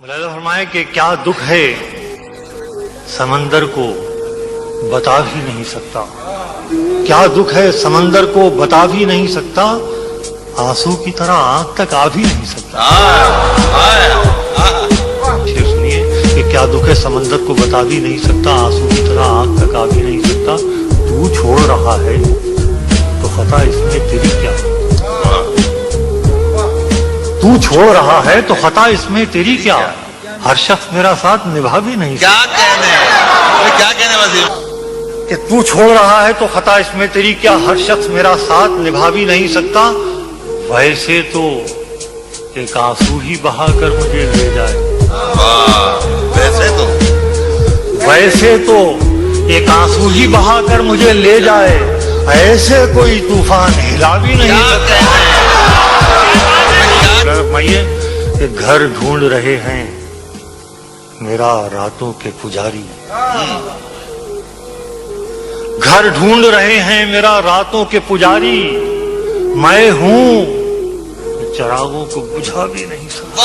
मुलाज़ा फरमाए कि क्या दुख है समंदर को बता भी नहीं सकता, क्या दुख है समंदर को बता भी नहीं सकता, आंसू की तरह आंख तक आ भी नहीं सकता। शेर सुनिए कि क्या दुख है समंदर को बता भी नहीं सकता, आंसू की तरह आंख तक आ भी नहीं सकता। तू छोड़ रहा है तो खता इसमें तेरी क्या, तू छोड़ रहा है तो खता इसमें तेरी क्या, हर शख्स मेरा साथ निभा भी नहीं सकता। क्या कहने वजीर कि तू छोड़ रहा है तो खता इसमें तेरी क्या, हर शख्स मेरा साथ निभा भी नहीं सकता। वैसे तो एक आंसू ही बहा कर मुझे ले जाए, वैसे तो एक आंसू ही बहा कर मुझे ले जाए, ऐसे कोई तूफान हिला भी नहीं सकता। फरमाइए कि घर ढूंढ रहे हैं मेरा रातों के पुजारी, घर ढूंढ रहे हैं मेरा रातों के पुजारी, मैं हूं चिरागों को बुझा भी नहीं सकता।